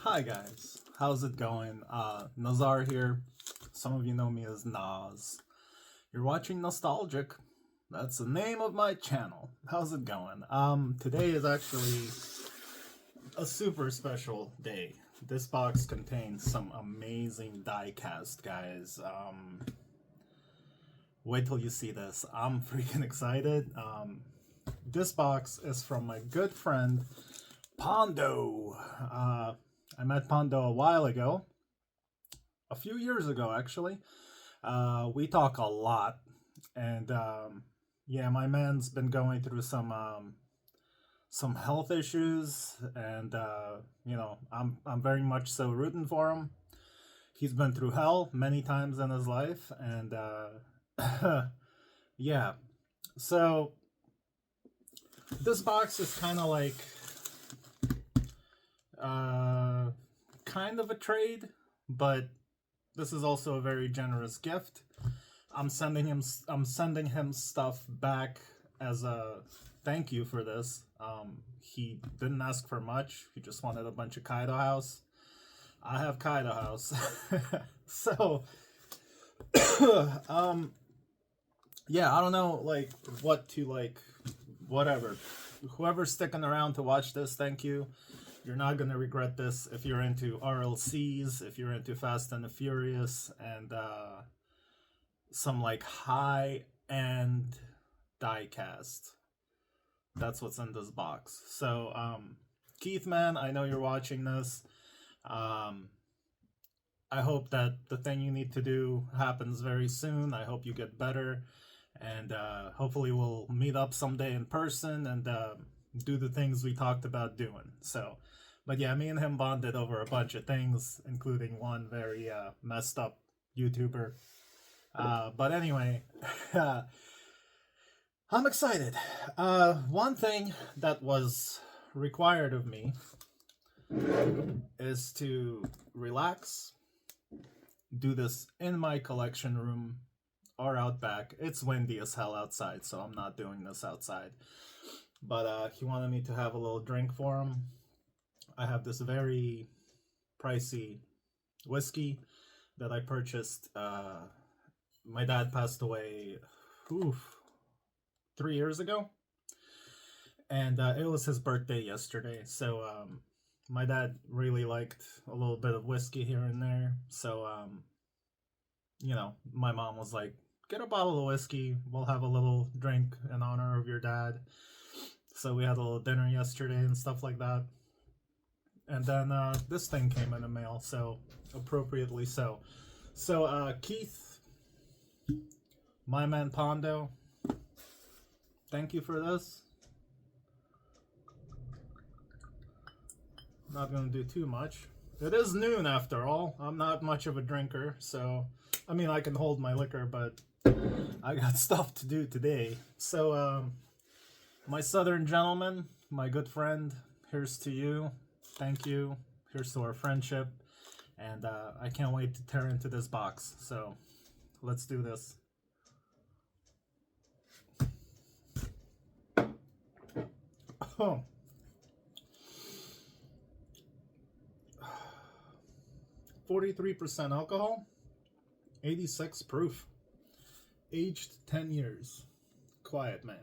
Hi guys, how's it going? Nazar here. Some of you know me as Naz. You're watching Nostalgic. That's the name of my channel. How's it going? Today is actually a super special day. This box contains some amazing die-cast, guys. Wait till you see this. I'm freaking excited. This box is from my good friend PONDO. I met Pondo a while ago, a few years ago actually. We talk a lot, and yeah, my man's been going through some health issues, and you know, I'm very much so rooting for him. He's been through hell many times in his life, and yeah. So this box is kind of like kind of a trade, but this is also a very generous gift. I'm sending him stuff back as a thank you for this. He didn't ask for much. He just wanted a bunch of Kaido House. I have Kaido House. So yeah, I don't know like what to like, whatever. Whoever's sticking around to watch this, thank you. You're not going to regret this if you're into RLCs, if you're into Fast and the Furious, and some like high-end die-cast. That's what's in this box. So, Keith, man, I know you're watching this. I hope that the thing you need to do happens very soon. I hope you get better. And hopefully we'll meet up someday in person and do the things we talked about doing. So, but yeah, me and him bonded over a bunch of things, including one very messed up YouTuber. But anyway, I'm excited. One thing that was required of me is to relax, do this in my collection room or out back. It's windy as hell outside, so I'm not doing this outside. But he wanted me to have a little drink for him. I have this very pricey whiskey that I purchased. My dad passed away 3 years ago, and it was his birthday yesterday. So my dad really liked a little bit of whiskey here and there. So you know, my mom was like, get a bottle of whiskey, we'll have a little drink in honor of your dad. So we had a little dinner yesterday and stuff like that. And then this thing came in the mail, so appropriately so. So Keith, my man Pondo, thank you for this. Not gonna do too much. It is noon after all. I'm not much of a drinker, so I mean I can hold my liquor, but I got stuff to do today. So my southern gentleman, my good friend, here's to you. Thank you. Here's to our friendship. And I can't wait to tear into this box. So let's do this. Oh. 43% alcohol, 86 proof, aged 10 years, quiet man.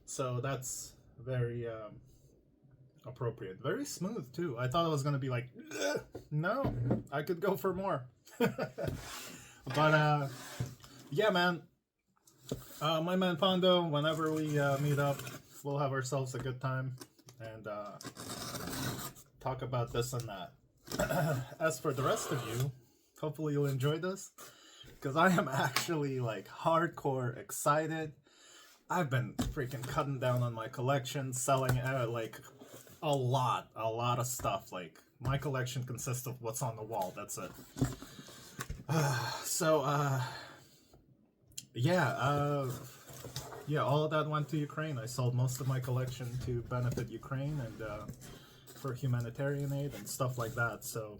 So that's very appropriate. Very smooth too. I thought it was gonna be like, no, I could go for more. But yeah, man. My man Pondo, whenever we meet up, we'll have ourselves a good time and talk about this and that. As for the rest of you, hopefully you'll enjoy this, because I am actually like hardcore excited. I've been freaking cutting down on my collection, selling like a lot of stuff. Like my collection consists of what's on the wall. That's it. Yeah, all of that went to Ukraine. I sold most of my collection to benefit Ukraine and for humanitarian aid and stuff like that. So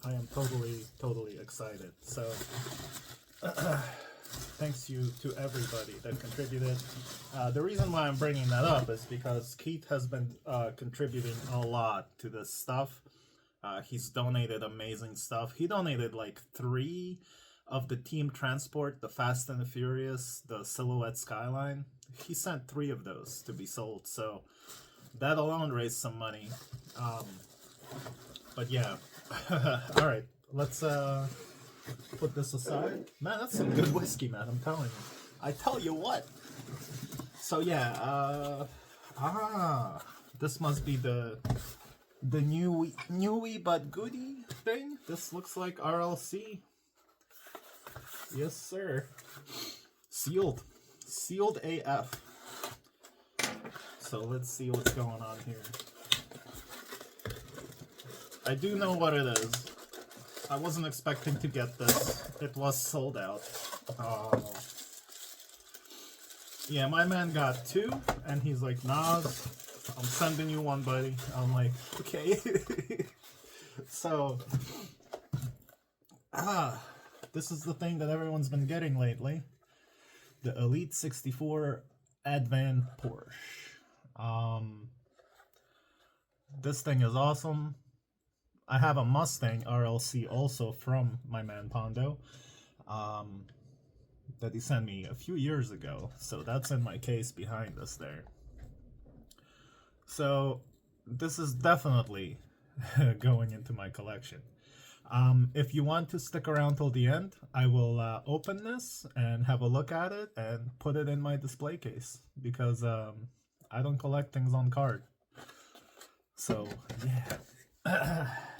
I am totally excited. So thanks you to everybody that contributed. The reason why I'm bringing that up is because Keith has been contributing a lot to this stuff. He's donated amazing stuff. He donated like 3 of the Team Transport, the Fast and the Furious, the Silhouette Skyline. He sent 3 of those to be sold, so that alone raised some money. But yeah, all right, let's put this aside. Man, that's some good whiskey, man. I'm telling you. I tell you what. So yeah, this must be the newy but goodie thing. This looks like RLC. Yes, sir. Sealed AF. So let's see what's going on here. I do know what it is. I wasn't expecting to get this. It was sold out. Yeah, my man got 2, and he's like, "Nah, I'm sending you one, buddy." I'm like, "Okay." So, this is the thing that everyone's been getting lately. The Elite 64 Advan Porsche. This thing is awesome. I have a Mustang RLC also from my man Pondo. That he sent me a few years ago, so that's in my case behind us there. So this is definitely going into my collection. If you want to stick around till the end, I will open this and have a look at it and put it in my display case, because I don't collect things on card. So yeah.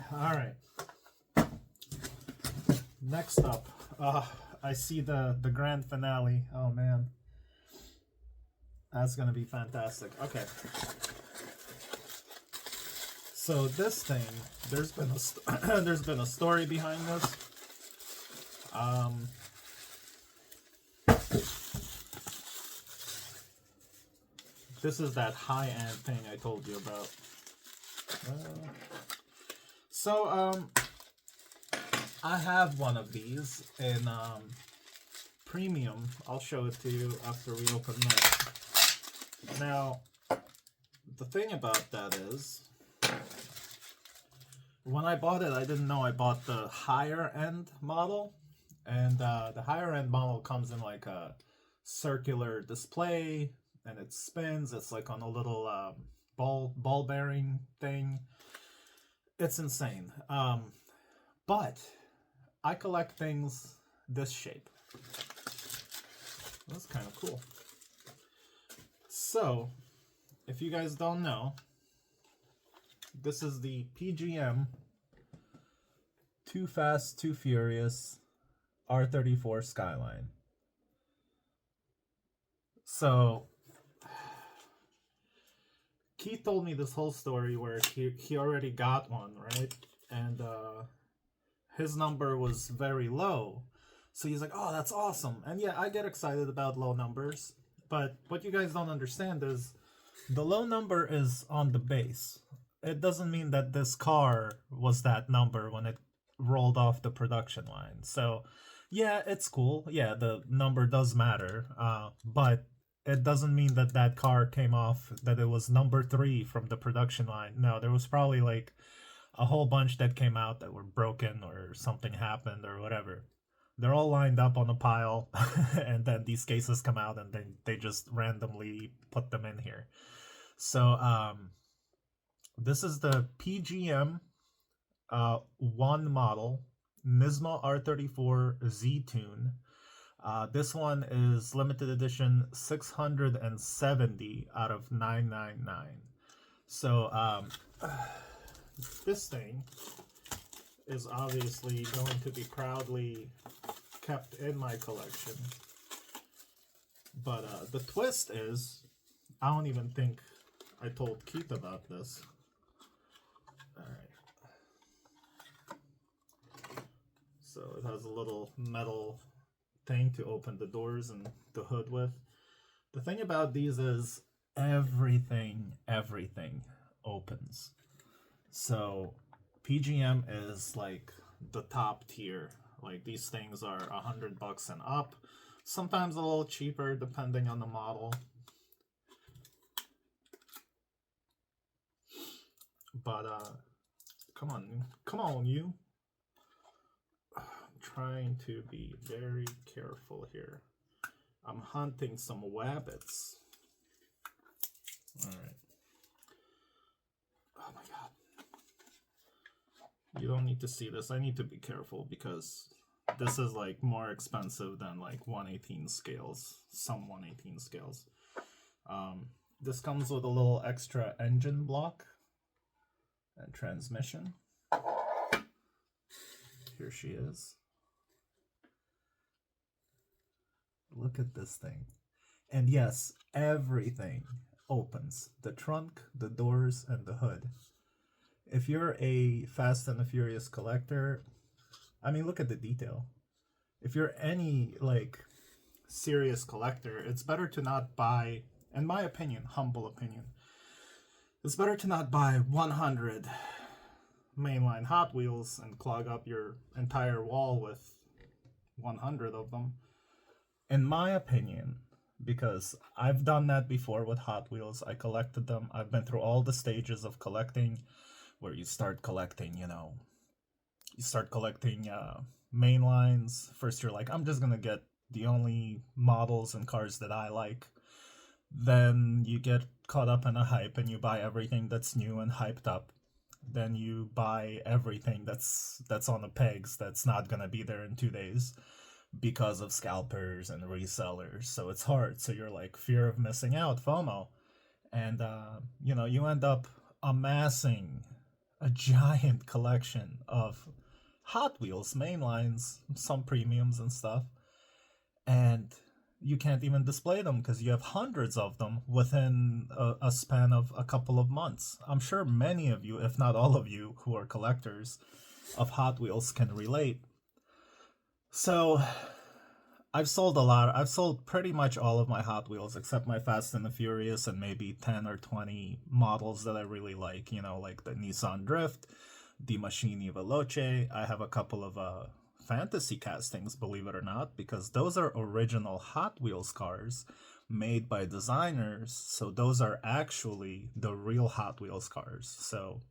All right, next up, I see the grand finale. Oh man, that's gonna be fantastic. Okay, so this thing, there's been a story behind this. This is that high-end thing I told you about. I have one of these in premium. I'll show it to you after we open this. Now, the thing about that is, when I bought it, I didn't know I bought the higher end model, and the higher end model comes in like a circular display, and it spins. It's like on a little ball bearing thing. It's insane. But I collect things this shape. That's kind of cool. So, if you guys don't know, this is the PGM Too Fast, Too Furious R34 Skyline. So, Keith told me this whole story where he already got one, right? And his number was very low. So he's like, "Oh, that's awesome." And yeah, I get excited about low numbers. But what you guys don't understand is the low number is on the base. It doesn't mean that this car was that number when it rolled off the production line. So yeah, it's cool. Yeah, the number does matter. But it doesn't mean that that car came off, that it was number 3 from the production line. No, there was probably like a whole bunch that came out that were broken or something happened or whatever. They're all lined up on a pile, and then these cases come out, and then they just randomly put them in here. So this is the PGM 1 model Nismo R34 Z-Tune. This one is limited edition 670 out of 999. So this thing is obviously going to be proudly kept in my collection. But the twist is, I don't even think I told Keith about this. Alright. So it has a little metal thing to open the doors and the hood with. The thing about these is everything opens. So PGM is like the top tier. Like, these things are $100 and up. Sometimes a little cheaper depending on the model. But Come on, you. I'm trying to be very careful here. I'm hunting some wabbits. All right. Oh my god. You don't need to see this. I need to be careful because this is like more expensive than like 1/18 scales, some 1/18 scales. This comes with a little extra engine block and transmission. Here she is. Look at this thing. And yes, everything opens. The trunk, the doors, and the hood. If you're a Fast and the Furious collector, I mean, look at the detail. If you're any, like, serious collector, it's better to not buy, in my opinion, humble opinion, it's better to not buy 100 mainline Hot Wheels and clog up your entire wall with 100 of them. In my opinion, because I've done that before with Hot Wheels. I collected them. I've been through all the stages of collecting, where you start collecting, main lines. First you're like, I'm just gonna get the only models and cars that I like. Then you get caught up in a hype and you buy everything that's new and hyped up. Then you buy everything that's on the pegs that's not gonna be there in 2 days because of scalpers and resellers. So it's hard. So you're like, fear of missing out, FOMO. And you end up amassing a giant collection of Hot Wheels mainlines, some premiums and stuff, and you can't even display them because you have hundreds of them within a span of a couple of months. I'm sure many of you, if not all of you, who are collectors of Hot Wheels can relate. So I've sold a lot. I've sold pretty much all of my Hot Wheels except my Fast and the Furious and maybe 10 or 20 models that I really like, like the Nissan Drift, the Machini Veloce. I have a couple of fantasy castings, believe it or not, because those are original Hot Wheels cars made by designers. So those are actually the real Hot Wheels cars. So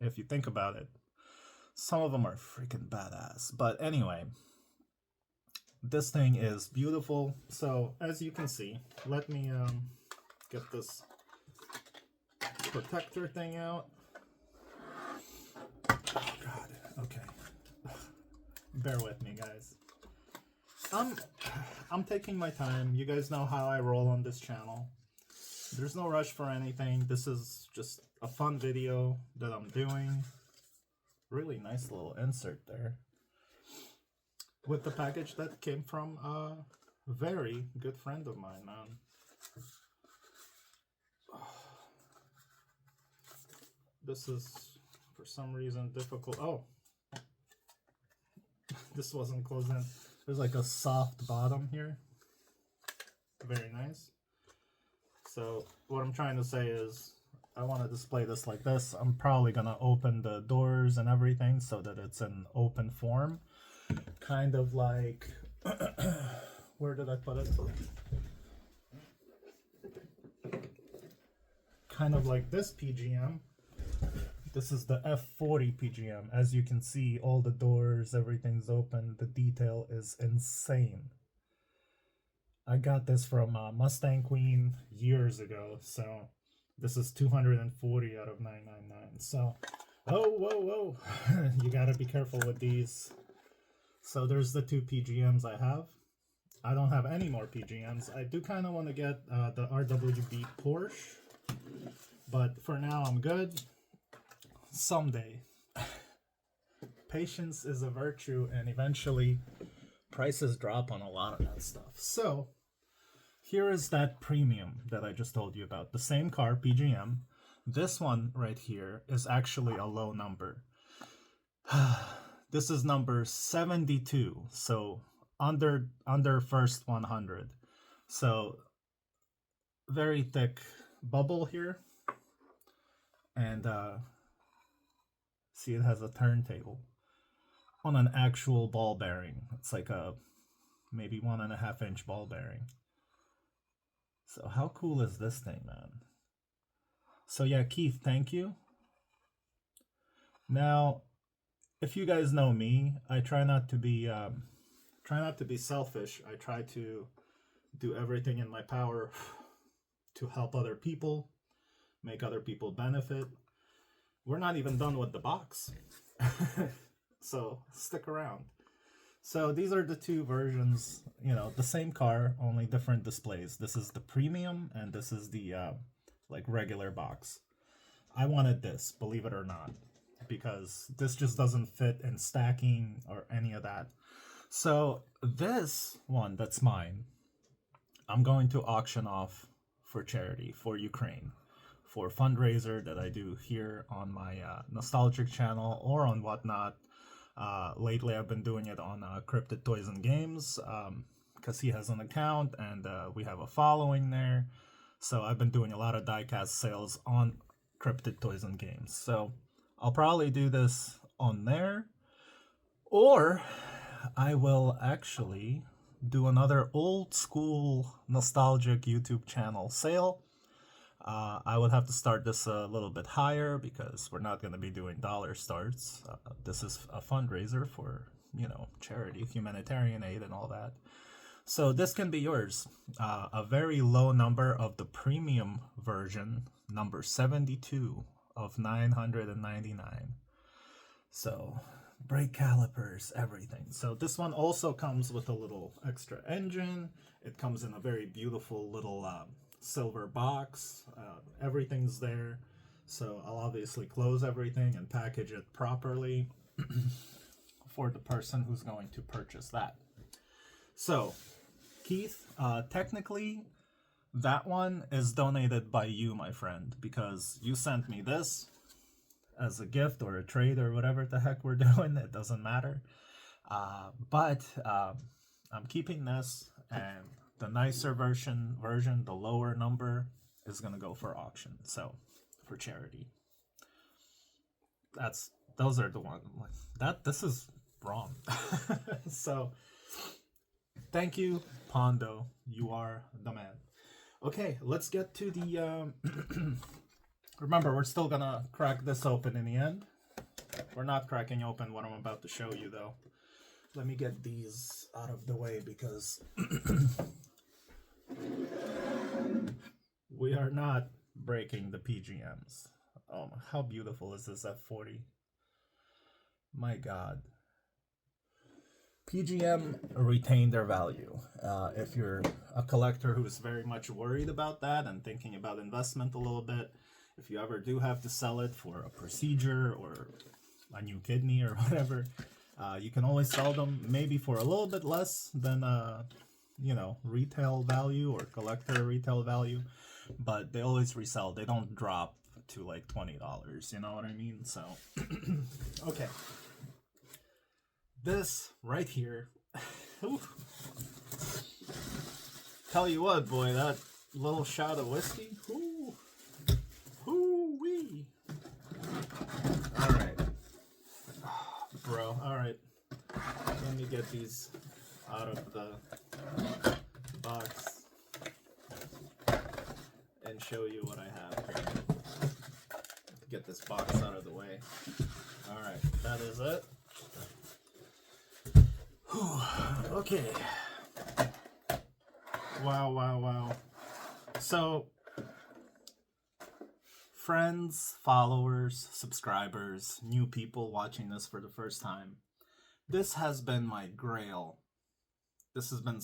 if you think about it, some of them are freaking badass. But anyway, this thing is beautiful. So as you can see, let me get this protector thing out. Oh god, okay. Bear with me, guys. I'm taking my time. You guys know how I roll on this channel. There's no rush for anything. This is just a fun video that I'm doing. Really nice little insert there, with the package that came from a very good friend of mine, man. This is, for some reason, difficult. Oh, this wasn't closed in. There's like a soft bottom here. Very nice. So what I'm trying to say is, I want to display this like this. I'm probably gonna open the doors and everything so that it's in open form. Kind of like, where did I put it? Kind of like this PGM. This is the F40 PGM. As you can see, all the doors, everything's open. The detail is insane. I got this from Mustang Queen years ago, so this is 240 out of 999. So, whoa. You gotta be careful with these. So there's the 2 PGMs I have. I don't have any more PGMs. I do kind of want to get the RWB Porsche, but for now I'm good. Someday. Patience is a virtue, and eventually prices drop on a lot of that stuff. So here is that premium that I just told you about. The same car, PGM. This one right here is actually a low number. This is number 72, so under first 100. So very thick bubble here, and see, it has a turntable on an actual ball bearing. It's like a maybe 1.5 inch ball bearing. So how cool is this thing, man? So yeah, Keith, thank you. Now, if you guys know me, I try not to be selfish. I try to do everything in my power to help other people, make other people benefit. We're not even done with the box. So stick around. So these are the two versions, the same car, only different displays. This is the premium and this is the like regular box. I wanted this, believe it or not, because this just doesn't fit in stacking or any of that. So this one that's mine, I'm going to auction off for charity for Ukraine, for a fundraiser that I do here on my nostalgic channel or on whatnot. Lately, I've been doing it on Cryptid Toys and Games because he has an account and we have a following there. So I've been doing a lot of diecast sales on Cryptid Toys and Games. So I'll probably do this on there, or I will actually do another old school nostalgic YouTube channel sale. I would have to start this a little bit higher because we're not going to be doing dollar starts. This is a fundraiser for, charity, humanitarian aid, and all that. So this can be yours. A very low number of the premium version, number 72 of 999. So brake calipers, everything. So this one also comes with a little extra engine. It comes in a very beautiful little silver box. Everything's there. So I'll obviously close everything and package it properly for the person who's going to purchase that. So Keith, technically that one is donated by you, my friend, because you sent me this as a gift or a trade or whatever the heck we're doing. It doesn't matter. But I'm keeping this, and the nicer version, the lower number, is gonna go for auction. So for charity. Those are the ones that this is wrong. So thank you, Pondo. You are the man. Okay, let's get to the remember, we're still gonna crack this open in the end. We're not cracking open what I'm about to show you, though. Let me get these out of the way because we are not breaking the PGMs. Oh, how beautiful is this F40? My God. PGM retain their value. If you're a collector who's very much worried about that and thinking about investment a little bit, if you ever do have to sell it for a procedure or a new kidney or whatever, you can always sell them maybe for a little bit less than retail value or collector retail value, but they always resell. They don't drop to like $20, you know what I mean? So okay, this right here. Tell you what, boy, that little shot of whiskey, wee. All right, bro. All right, let me get these out of the box and show you what I have here. Get this box out of the way. All right, that is it. Whew. Okay. Wow. So, friends, followers, subscribers, new people watching this for the first time, this has been my grail. This has been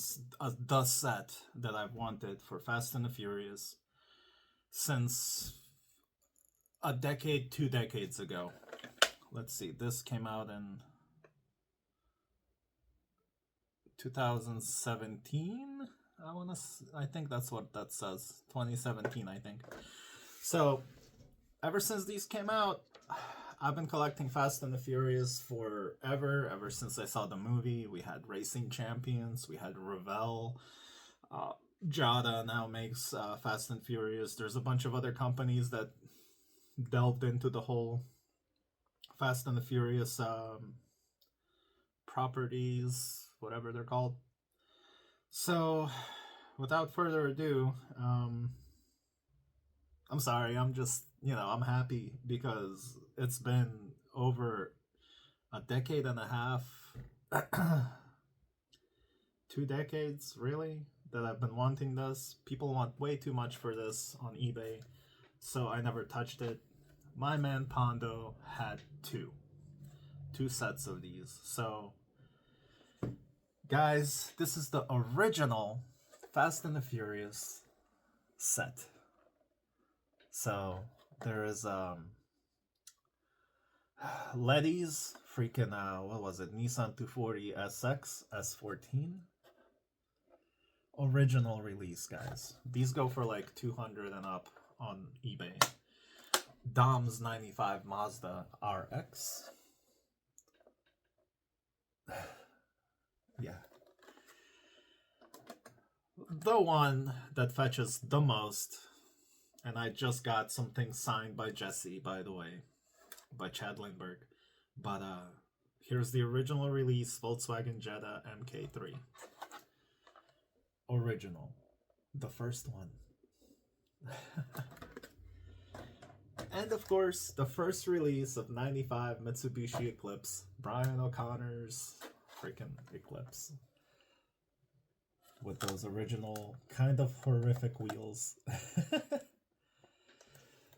the set that I've wanted for Fast and the Furious since a decade, 2 decades ago. Let's see, this came out in 2017. I think that's what that says. 2017, I think. So, ever since these came out, I've been collecting Fast and the Furious forever. Ever since I saw the movie, we had Racing Champions, we had Revell. Jada now makes Fast and Furious. There's a bunch of other companies that delved into the whole Fast and the Furious properties, whatever they're called. So, without further ado, I'm sorry, I'm just, I'm happy because it's been over a decade and a half, 2 decades, really, that I've been wanting this. People want way too much for this on eBay, so I never touched it. My man Pondo had two sets of these. So, guys, this is the original Fast and the Furious set. So there is Letty's freaking what was it? Nissan 240 SX S14 original release, guys. These go for like 200 and up on eBay. Dom's 95 Mazda RX. Yeah. The one that fetches the most, and I just got something signed by Jesse, by the way, by Chad Lindbergh. But here's the original release Volkswagen Jetta MK3. Original. The first one. And of course, the first release of 95 Mitsubishi Eclipse. Brian O'Connor's freaking Eclipse. With those original kind of horrific wheels.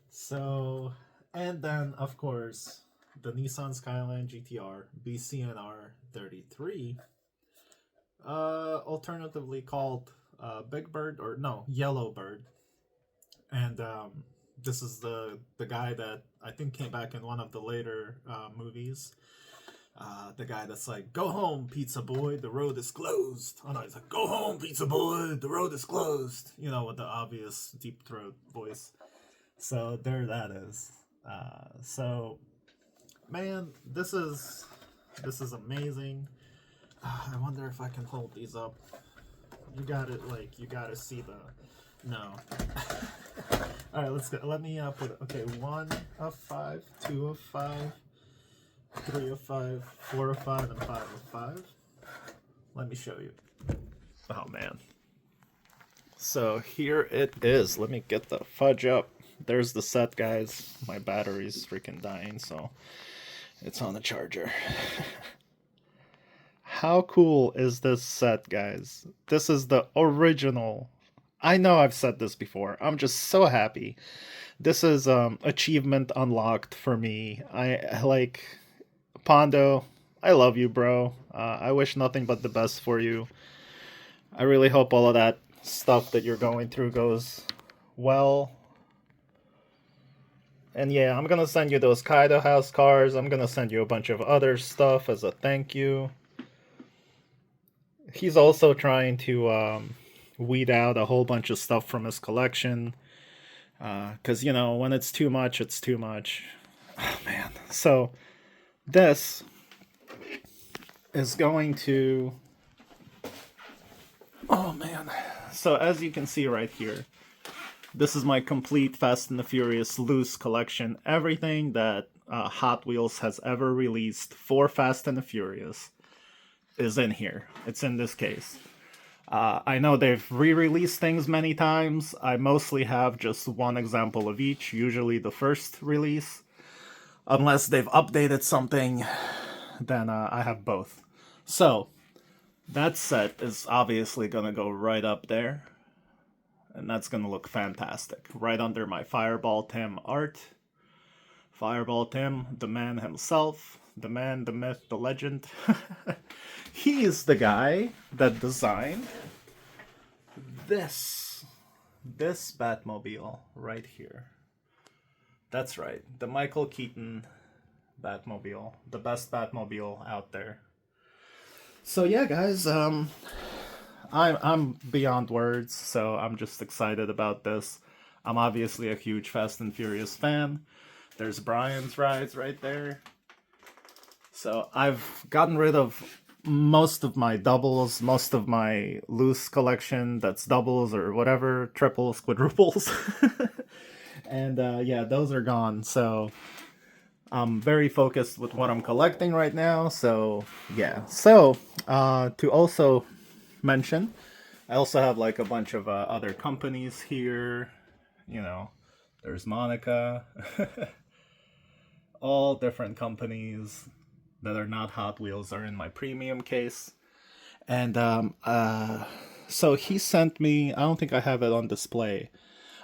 So, and then of course, the Nissan Skyline GTR BCNR 33, alternatively called Big Bird, or no, Yellow Bird. And this is the guy that I think came back in one of the later movies. The guy that's like, go home, pizza boy, the road is closed. Oh no, he's like, go home, pizza boy, the road is closed. You know, with the obvious deep throat voice. So there that is. So, man, this is amazing. I wonder if I can hold these up. You gotta see the, no. All right, let's go. Let me put it. Okay, 1 of 5, 2 of 5. 3 of 5, 4 of 5, and 5 of 5. Let me show you. Oh, man. So here it is. Let me get the fudge up. There's the set, guys. My battery's freaking dying, so it's on the charger. How cool is this set, guys? This is the original. I know I've said this before. I'm just so happy. This is achievement unlocked for me. I like... Pondo, I love you, bro. I wish nothing but the best for you. I really hope all of that stuff that you're going through goes well. And yeah, I'm gonna send you those Kaido House cars. I'm gonna send you a bunch of other stuff as a thank you. He's also trying to weed out a whole bunch of stuff from his collection. Because, you know, when it's too much, it's too much. Oh, man. So... this is going to, oh man, so as you can see right here, this is my complete Fast and the Furious loose collection. Everything that Hot Wheels has ever released for Fast and the Furious is in here. It's in this case. I know they've re-released things many times. I mostly have just one example of each, usually the first release. Unless they've updated something, then I have both. So, that set is obviously going to go right up there. And that's going to look fantastic. Right under my Fireball Tim art. Fireball Tim, the man himself. The man, the myth, the legend. He's the guy that designed this Batmobile right here. That's right, the Michael Keaton Batmobile, the best Batmobile out there. So yeah, guys, I'm beyond words, so I'm just excited about this. I'm obviously a huge Fast and Furious fan. There's Brian's rides right there. So I've gotten rid of most of my doubles, most of my loose collection that's doubles or whatever, triples, quadruples. And yeah, those are gone. So I'm very focused with what I'm collecting right now. So yeah. So to also mention, I also have like a bunch of other companies here. You know, there's Monica. All different companies that are not Hot Wheels are in my premium case. And so he sent me, I don't think I have it on display.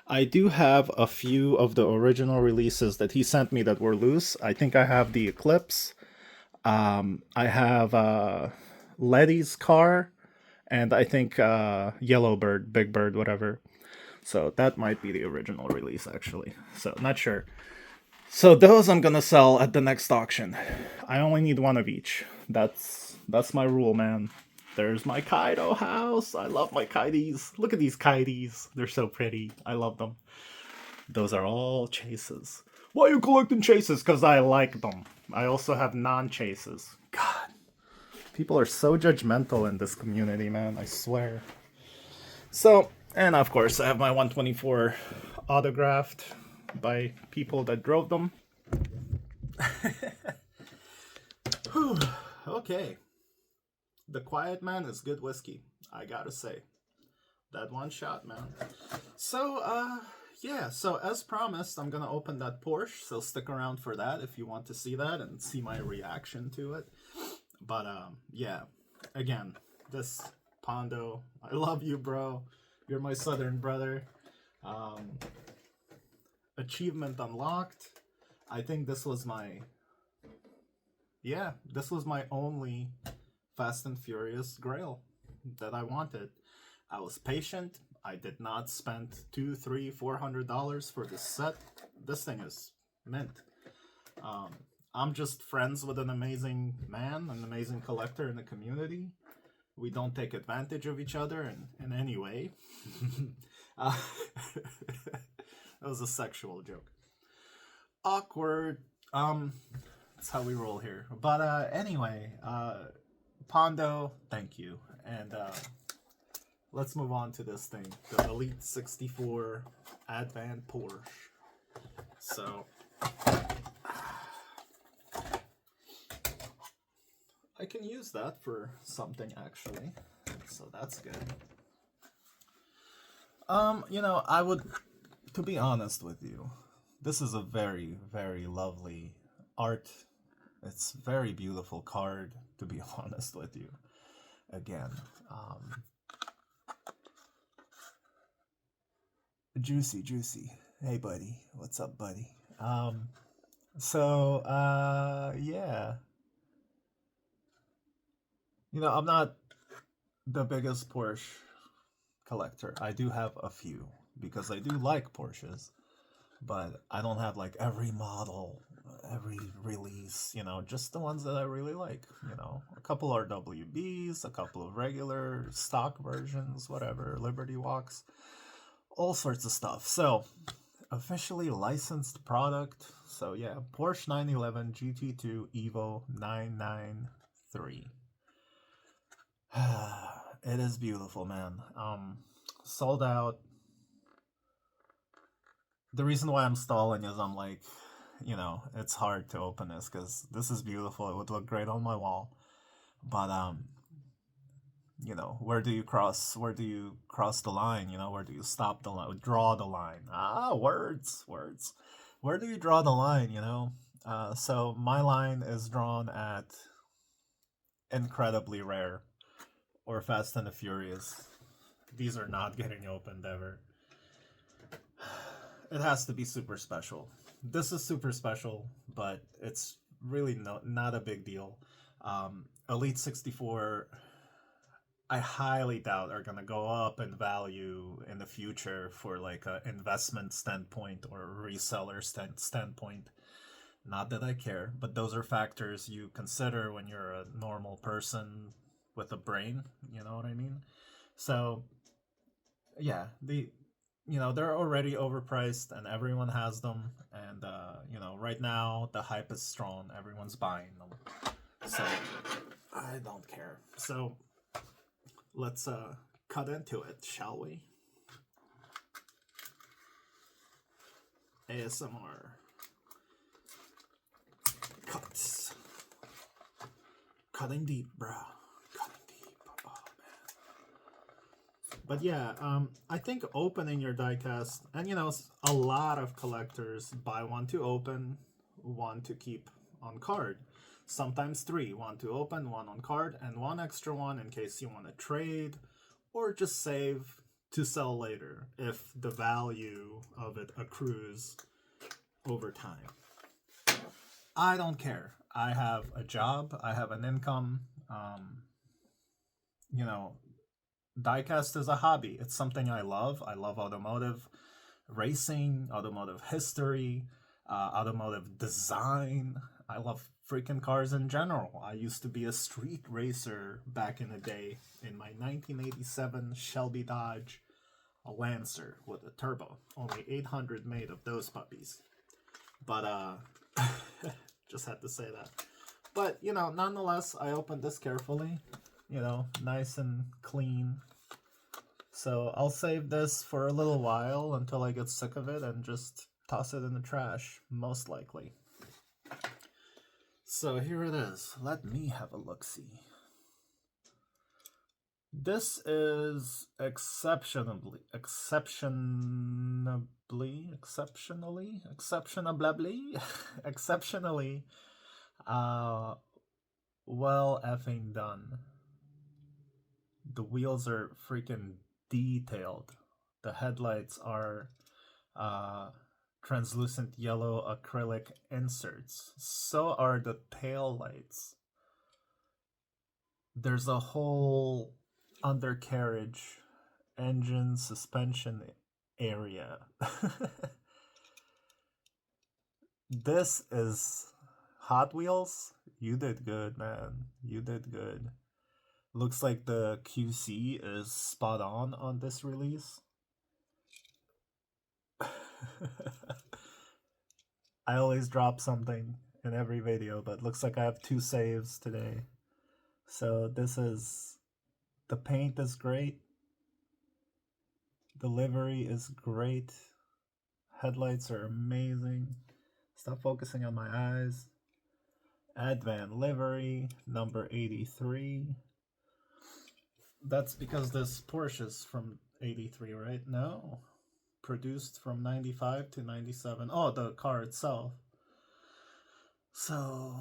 I do have a few of the original releases that he sent me that were loose. I think I have the Eclipse. I have Letty's car, and I think Yellowbird, Big Bird, whatever. So that might be the original release, actually. So not sure. So those I'm gonna sell at the next auction. I only need one of each. That's my rule, man. There's my Kaido house. I love my kites. Look at these kites. They're so pretty. I love them. Those are all chases. Why are you collecting chases? Because I like them. I also have non-chases. God. People are so judgmental in this community, man. I swear. So, and of course, I have my 124 autographed by people that drove them. Okay. The Quiet Man is good whiskey, I gotta say. That one shot, man. So, yeah, so as promised, I'm gonna open that Porsche, so stick around for that if you want to see that and see my reaction to it. But, yeah, again, this Pondo, I love you, bro. You're my southern brother. Achievement unlocked. I think this was my... Yeah, this was my only Fast and Furious Grail that I wanted. I was patient. I did not spend $200, $300, $400 for this set. This thing is mint. I'm just friends with an amazing man, an amazing collector in the community. We don't take advantage of each other in any way. That was a sexual joke. Awkward. That's how we roll here. But anyway, Pondo, thank you. And let's move on to this thing. The Elite 64 Advan Porsche. So I can use that for something actually. So that's good. You know, I would, to be honest with you, this is a very, very lovely art. It's very beautiful card, to be honest with you. Again, Juicy. Hey, buddy. What's up, buddy? Yeah. You know, I'm not the biggest Porsche collector. I do have a few because I do like Porsches, but I don't have like every model, every release, you know, just the ones that I really like, you know. A couple RWBs, a couple of regular stock versions, whatever, Liberty Walks, all sorts of stuff. So, officially licensed product. So yeah, Porsche 911 GT2 Evo 993. It is beautiful, man. Sold out. The reason why I'm stalling is I'm like, you know, it's hard to open this because this is beautiful. It would look great on my wall. But you know, where do you cross the line? You know, where do you stop the line? Draw the line. Words. Where do you draw the line, you know? So my line is drawn at incredibly rare or Fast and the Furious. These are not getting opened ever. It has to be super special. This is super special, but it's really not a big deal. Elite 64, I highly doubt are gonna go up in value in the future for like an investment standpoint or a reseller standpoint. Not that I care, but those are factors you consider when you're a normal person with a brain, you know what I mean? So, yeah, they're already overpriced and everyone has them. And, right now the hype is strong. Everyone's buying them. So, I don't care. So, let's cut into it, shall we? ASMR. Cuts. Cutting deep, bro. Cutting deep. Oh, man. But yeah, I think opening your diecast, and a lot of collectors buy one to open, one to keep on card. Sometimes three, one to open, one on card, and one extra one in case you want to trade or just save to sell later if the value of it accrues over time. I don't care. I have a job, I have an income. You know, diecast is a hobby. It's something I love. I love automotive racing, automotive history, automotive design. I love freaking cars in general. I used to be a street racer back in the day in my 1987 Shelby Dodge, a Lancer with a turbo. Only 800 made of those puppies. But, just had to say that. But, you know, nonetheless, I opened this carefully. You know, nice and clean. So I'll save this for a little while until I get sick of it and just toss it in the trash, most likely. So here it is. Let me have a look-see. This is exceptionally, well effing done. The wheels are freaking detailed. The headlights are translucent yellow acrylic inserts. So are the tail lights. There's a whole undercarriage engine suspension area. This is Hot Wheels. You did good, man. You did good. Looks like the QC is spot on this release. I always drop something in every video, but looks like I have 2 saves today. So this is, the paint is great. The livery is great. Headlights are amazing. Stop focusing on my eyes. Advan livery, number 83. That's because this Porsche is from 83, right? No. Produced from 95 to 97. Oh, the car itself. So,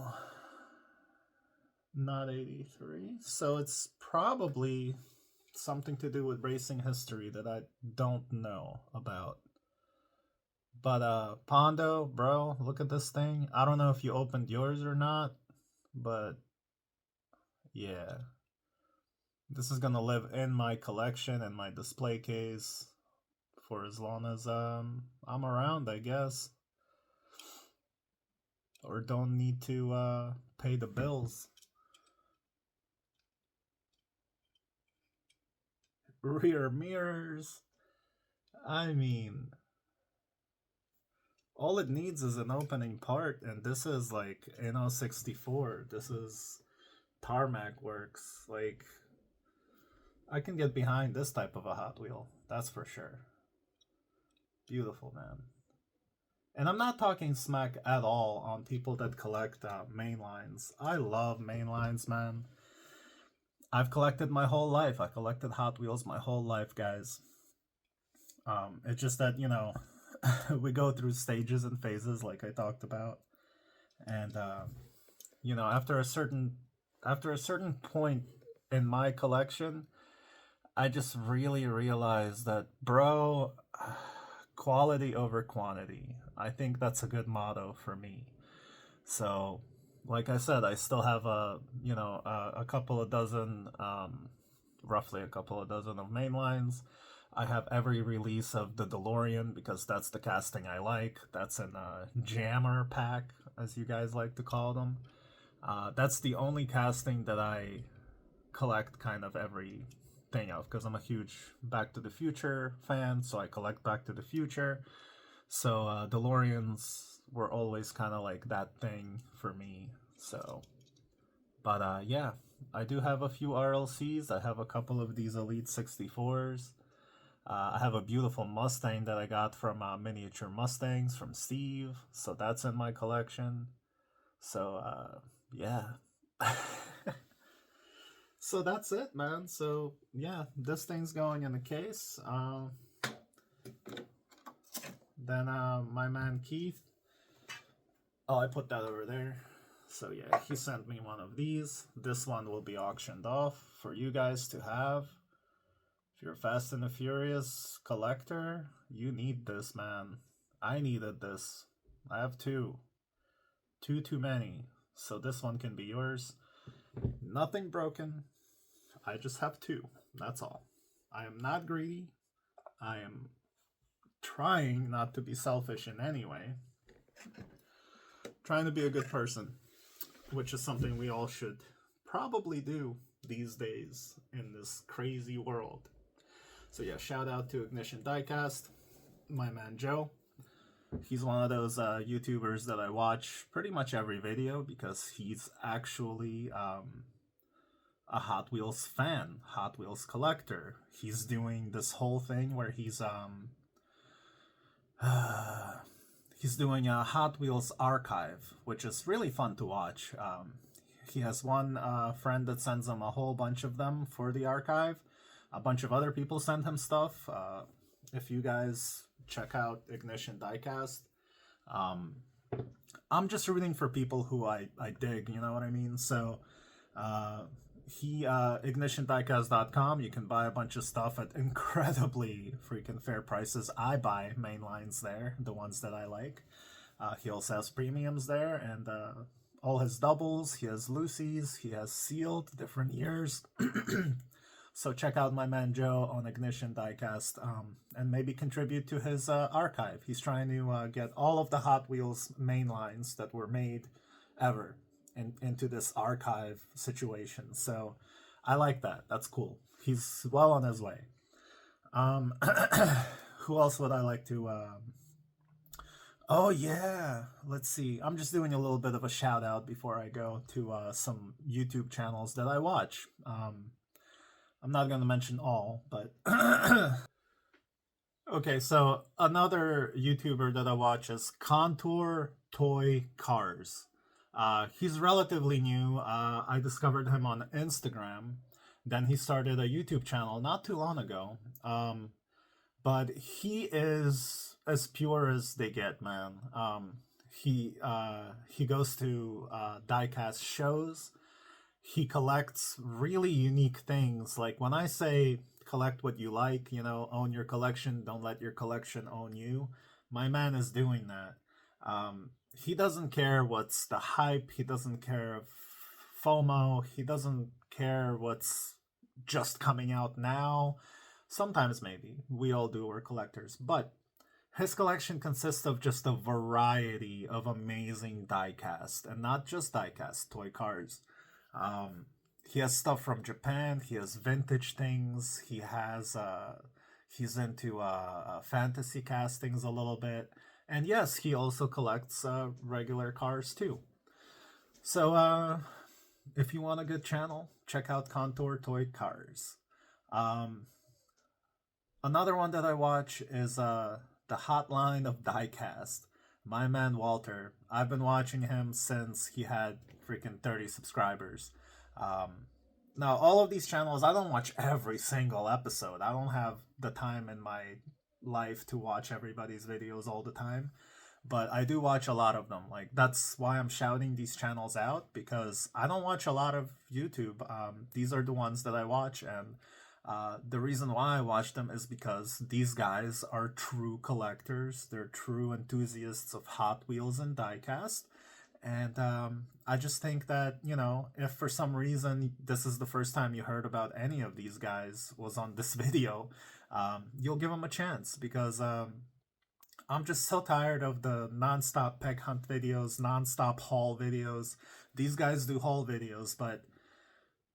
not 83. So it's probably something to do with racing history that I don't know about. But Pondo, bro, look at this thing. I don't know if you opened yours or not, but yeah. This is gonna live in my collection and my display case for as long as I'm around, I guess. Or don't need to pay the bills. Rear mirrors. I mean, all it needs is an opening part, and this is like NO64. This is tarmac works. Like, I can get behind this type of a Hot Wheel, that's for sure. Beautiful, man. And I'm not talking smack at all on people that collect mainlines. I love mainlines, man. I've collected my whole life. I collected Hot Wheels my whole life, guys. It's just that, you know, we go through stages and phases like I talked about. And, you know, after a certain point in my collection, I just really realized that, bro, quality over quantity. I think that's a good motto for me. So, like I said, I still have a couple of dozen, roughly a couple of dozen of mainlines. I have every release of the DeLorean because that's the casting I like. That's in a jammer pack, as you guys like to call them. That's the only casting that I collect kind of everything of because I'm a huge Back to the Future fan, so I collect Back to the Future. So DeLoreans were always kind of like that thing for me. So, but yeah, I do have a few RLCs. I have a couple of these Elite 64s. I have a beautiful Mustang that I got from Miniature Mustangs from Steve, so that's in my collection. So yeah. So that's it, man. So yeah, this thing's going in the case. Then my man Keith Oh, I put that over there. So yeah, he sent me one of these. This one will be auctioned off for you guys to have. If you're a Fast and the Furious collector, you need this, man. I needed this. I have two. Two too many. So this one can be yours. Nothing broken. I just have two. That's all. I am not greedy. I am trying not to be selfish in any way. Trying to be a good person, which is something we all should probably do these days in this crazy world. So yeah, shout out to Ignition Diecast, my man Joe. He's one of those YouTubers that I watch pretty much every video because he's actually a Hot Wheels fan, Hot Wheels collector. He's doing this whole thing where he's doing a Hot Wheels archive, which is really fun to watch. He has one friend that sends him a whole bunch of them for the archive. A bunch of other people send him stuff. If you guys check out Ignition Diecast, I'm just rooting for people who I dig, you know what I mean? So ignitiondiecast.com, you can buy a bunch of stuff at incredibly freaking fair prices. I buy main lines there, the ones that I like. He also has premiums there, and all his doubles. He has Lucy's, he has sealed different years. So check out my man Joe on Ignition Diecast, and maybe contribute to his archive. He's trying to get all of the Hot Wheels main lines that were made ever into this archive situation. So I like that. That's cool. He's well on his way. Who else would I like to... Oh yeah, let's see. I'm just doing a little bit of a shout out before I go to some YouTube channels that I watch. I'm not going to mention all, but... Okay, so another YouTuber that I watch is Contour Toy Cars. He's relatively new. I discovered him on Instagram. Then he started a YouTube channel not too long ago. But he is as pure as they get, man. He goes to diecast shows. He collects really unique things. Like when I say collect what you like, you know, own your collection, don't let your collection own you. My man is doing that. He doesn't care what's the hype. He doesn't care of FOMO. He doesn't care what's just coming out now. Sometimes maybe. We all do, we're collectors. But his collection consists of just a variety of amazing diecast. And not just diecast, toy cars. He has stuff from Japan. He has vintage things. He has he's into fantasy castings a little bit, and yes, he also collects regular cars too. So if you want a good channel, check out Contour Toy Cars. Another one that I watch is the Hotline of Diecast. My man Walter. I've been watching him since he had freaking 30 subscribers. Now, all of these channels, I don't watch every single episode. I don't have the time in my life to watch everybody's videos all the time. But I do watch a lot of them. Like, that's why I'm shouting these channels out, because I don't watch a lot of YouTube. These are the ones that I watch, and the reason why I watch them is because these guys are true collectors. They're true enthusiasts of Hot Wheels and diecast. And I just think that, you know, if for some reason this is the first time you heard about any of these guys was on this video, you'll give them a chance, because I'm just so tired of the non-stop peg hunt videos, non-stop haul videos. These guys do haul videos, but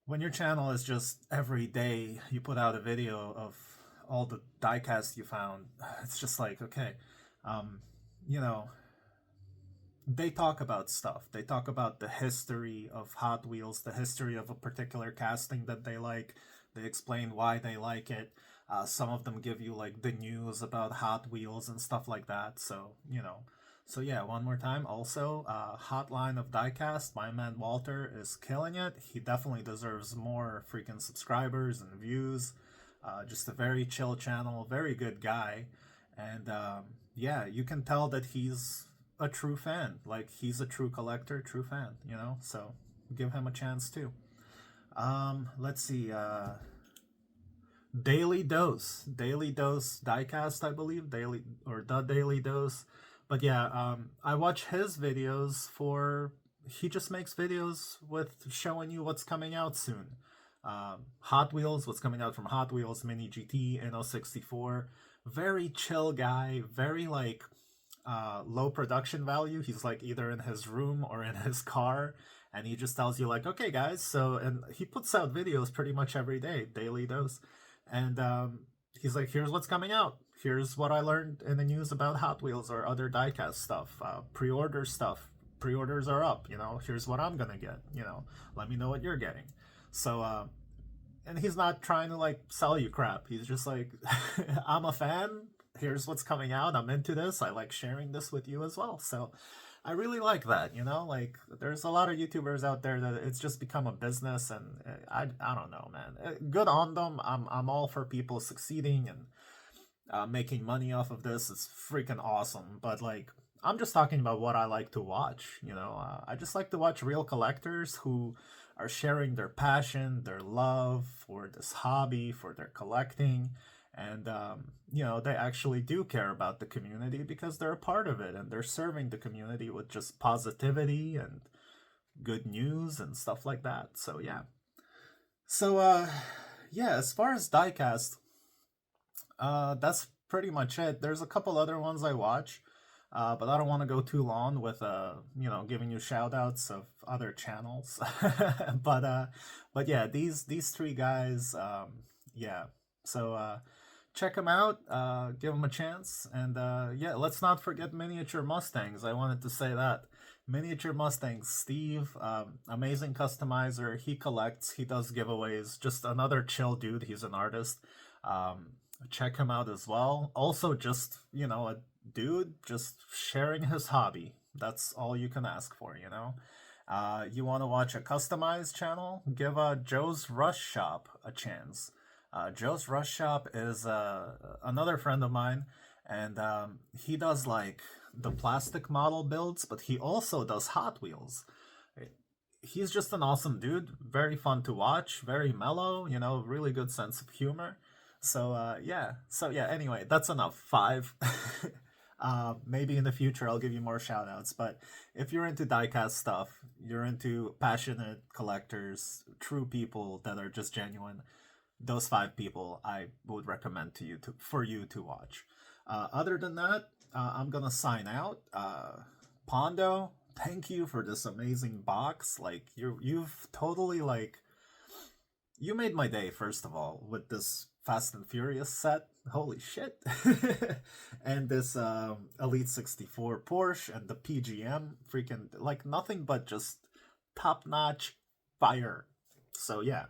when your channel is just every day you put out a video of all the diecast you found, it's just like, okay, you know, they talk about stuff. They talk about the history of Hot Wheels, the history of a particular casting that they like. They explain why they like it. Some of them give you like the news about Hot Wheels and stuff like that. So, you know. So yeah, one more time. Also, Hotline of Diecast, my man Walter is killing it. He definitely deserves more freaking subscribers and views. Just a very chill channel, very good guy. And yeah, you can tell that he's a true fan. Like, he's a true collector, true fan, you know? So give him a chance too. Let's see. Daily Dose Diecast, I believe, Daily or the Daily Dose. But yeah, I watch his videos for. He just makes videos with showing you what's coming out soon. Hot Wheels, what's coming out from Hot Wheels, Mini GT, Inno 64. Very chill guy, very like low production value. He's like either in his room or in his car, and he just tells you like, okay, guys. So, and he puts out videos pretty much every day, daily dose, and he's like, here's what's coming out. Here's what I learned in the news about Hot Wheels or other diecast stuff, pre-order stuff. Pre-orders are up. You know, here's what I'm gonna get. You know, let me know what you're getting. So, and he's not trying to like sell you crap. He's just like, I'm a fan. Here's what's coming out. I'm into this. I like sharing this with you as well. So I really like that, you know, like there's a lot of YouTubers out there that it's just become a business, and I don't know, man. Good on them. I'm all for people succeeding and making money off of this. It's freaking awesome. But like, I'm just talking about what I like to watch, you know. I just like to watch real collectors who are sharing their passion, their love for this hobby, for their collecting. And, you know, they actually do care about the community because they're a part of it, and they're serving the community with just positivity and good news and stuff like that. So, yeah. So, yeah, as far as diecast, that's pretty much it. There's a couple other ones I watch. But I don't want to go too long with you know, giving you shout outs of other channels. But yeah, these three guys, yeah. So check them out, give them a chance, and yeah, let's not forget Miniature Mustangs. I wanted to say that. Miniature Mustangs, Steve, amazing customizer. He collects, he does giveaways. Just another chill dude. He's an artist. Check him out as well. Also, just, you know, a dude just sharing his hobby. That's all you can ask for, you know. You want to watch a customized channel? Give Joe's Rush Shop a chance. Joe's Rush Shop is another friend of mine, and he does like the plastic model builds, but he also does Hot Wheels. He's just an awesome dude, very fun to watch, very mellow, you know, really good sense of humor. So yeah, anyway, that's enough. 5. Maybe in the future I'll give you more shout outs, but if you're into diecast stuff, you're into passionate collectors, true people that are just genuine, those 5 people I would recommend to you for you to watch. Other than that, I'm gonna sign out. Pondo, thank you for this amazing box. Like, you've totally like, you made my day, first of all, with this Fast and Furious set. Holy shit. And this Elite 64 Porsche and the PGM. Freaking, like, nothing but just top-notch fire. So yeah.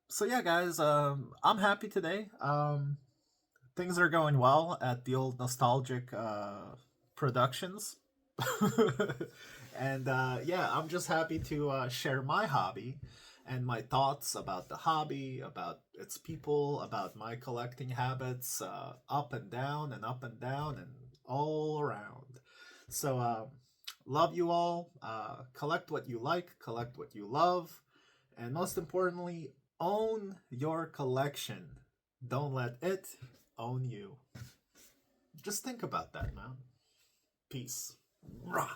So yeah, guys, I'm happy today. Things are going well at the old nostalgic productions. And yeah, I'm just happy to share my hobby and my thoughts about the hobby, about its people, about my collecting habits, up and down and up and down and all around. So, love you all. Collect what you like, collect what you love, and most importantly, own your collection. Don't let it own you. Just think about that, man. Peace. Rah.